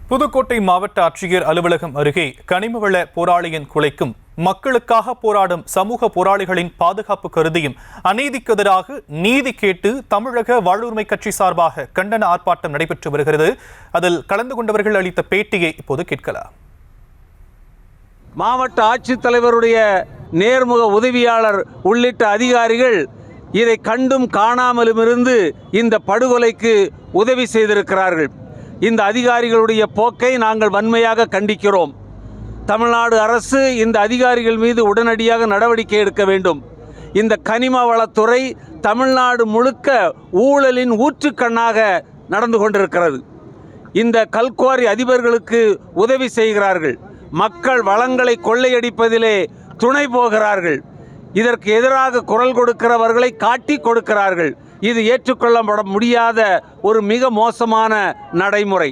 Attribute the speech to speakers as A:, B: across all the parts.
A: புதுக்கோட்டை மாவட்ட ஆட்சியர் அலுவலகம் அருகே கனிமவள போராளியின் கொலைக்கும் மக்களுக்காக போராடும் சமூக போராளிகளின் பாதுகாப்பு கருதியும் அநீதிக்கு எதிராக நீதி கேட்டு தமிழக வாழ்வுரிமை கட்சி சார்பாக கண்டன ஆர்ப்பாட்டம் நடைபெற்று வருகிறது. அதில் கலந்து கொண்டவர்கள் அளித்த பேட்டியை இப்போது கேட்கலாம்.
B: மாவட்ட ஆட்சித்தலைவருடைய நேர்முக உதவியாளர் உள்ளிட்ட அதிகாரிகள் இதை கண்டும் காணாமலும் இருந்து இந்த படுகொலைக்கு உதவி செய்திருக்கிறார்கள். இந்த அதிகாரிகளுடைய போக்கை நாங்கள் வன்மையாக கண்டிக்கிறோம். தமிழ்நாடு அரசு இந்த அதிகாரிகள் மீது உடனடியாக நடவடிக்கை எடுக்க வேண்டும். இந்த கனிம வளத்துறை தமிழ்நாடு முழுக்க ஊழலின் ஊற்றுக்கண்ணாக நடந்து கொண்டிருக்கிறது. இந்த கல்குவாரி அதிபர்களுக்கு உதவி செய்கிறார்கள். மக்கள் வளங்களை கொள்ளையடிப்பதிலே துணை போகிறார்கள். இதற்கு எதிராக குரல் கொடுக்கிறவர்களை காட்டி கொடுக்கிறார்கள். இது ஏற்றுக்கொள்ளப்பட முடியாத ஒரு மிக மோசமான நடைமுறை.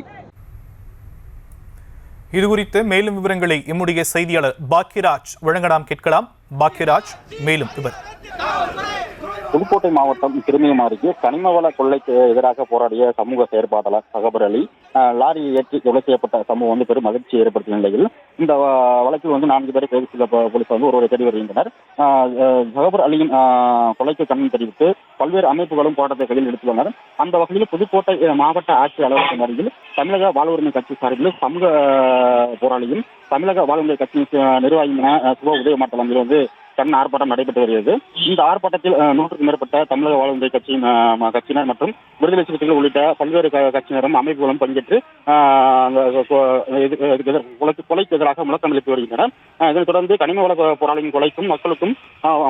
A: இது குறித்து மேலும் விவரங்களை எம்முடைய செய்தியாளர் பாக்கியராஜ் வழங்க நாம் கேட்கலாம். பாக்கியராஜ், மேலும் விவரம்.
C: புதுக்கோட்டை மாவட்டம் திருமியம் அருகே கனிமவள கொள்ளைக்கு எதிராக போராடிய சமூக செயற்பாட்டாளர் ஜகபர் அலி லாரியை ஏற்றி கொலை செய்யப்பட்ட சம்பவம் பெரும் மகிழ்ச்சியை ஏற்படுத்திய நிலையில் இந்த வழக்கில் 4 பேரை கைது செய்த போலீசார் ஒருவரை தேடி வருகின்றனர். ஜகபர் அலியின் கொலைக்கு கண்டனம் தெரிவித்து பல்வேறு அமைப்புகளும் போராட்டத்தை கையில் எடுத்துள்ளனர். அந்த வகையில் புதுக்கோட்டை மாவட்ட ஆட்சி அலுவலகம் அருகில் தமிழக வாழ்வுரிமை கட்சி சார்பில் சமூக போராளியும் தமிழக வாழ்வுரிமை கட்சியின் நிர்வாகியான சுப உதயமாட்டல் அங்கே கண்டன ஆர்ப்பாட்டம் நடைபெற்று வருகிறது. இந்த ஆர்ப்பாட்டத்தில் 100க்கும் மேற்பட்ட தமிழக வாழ்வுரிமை கட்சியினர் மற்றும் விடுதலை சிறுத்தைகள் உள்ளிட்ட பல்வேறு கட்சியினரும் அமைப்புகளும் பங்கேற்று கொலைக்கு எதிராக முழக்கம் எழுப்பி வருகின்றனர். இதனைத் தொடர்ந்து கனிம வள போராளியின் கொலைக்கும்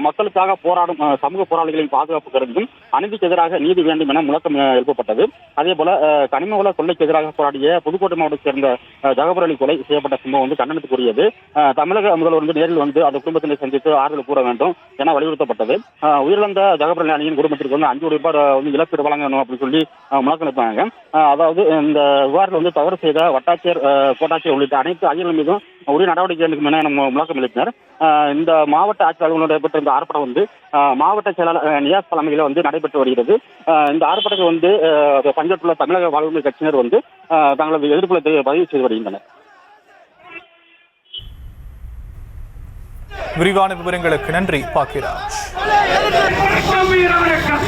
C: மக்களுக்காக போராடும் சமூக போராளிகளின் பாதுகாப்பு கருதியும் அநீதிக்கு எதிராக நீதி வேண்டும் என முழக்கம் எழுப்பப்பட்டது. அதே போல கனிம வள கொள்ளைக்கு எதிராக போராடிய புதுக்கோட்டை மாவட்டத்தைச் சேர்ந்த ஜகபர் அலி கொலை செய்யப்பட்ட சம்பவம் கண்டனத்துக்குரியது. தமிழக முதல்வர் நேரில் அந்த குடும்பத்தினை சந்தித்து ஆறுதல் கூற வேண்டும் என வலியுறுத்தப்பட்டது. உயிரிழந்த ஜகபர் அலி அணியின் குடும்பத்திற்கு 5 கோடி ரூபாய் இழப்பீடு வழங்கணும் அப்படின்னு சொல்லி முழக்கம் எழுப்பாங்க. அதாவது இந்த விவகாரத்தில் தவறு செய்த வட்டாட்சியர், கோட்டாட்சியர் உள்ளிட்ட அனைத்து அதிகாரிகள் மீதும் உரிய நடவடிக்கை எடுக்கும் என முழக்கம் எழுப்பினர். இந்த மாவட்ட ஆட்சி அலுவலகம் நடைபெற்ற இந்த ஆர்ப்பாட்டம் மாவட்ட செயலாளர் நியாஸ் தலைமையில் நடைபெற்று வருகிறது. இந்த ஆர்ப்பாட்டத்தில் பங்கேற்றுள்ள தமிழக வாழ்வுரிமை கட்சியினர் தங்களது எதிர்ப்புகளை பதிவு செய்து வருகின்றனர்.
A: விரிவான விவரங்களுக்கு நன்றி பாக்கியராஜ்.
D: வணக்கம் வீரவணக்கம்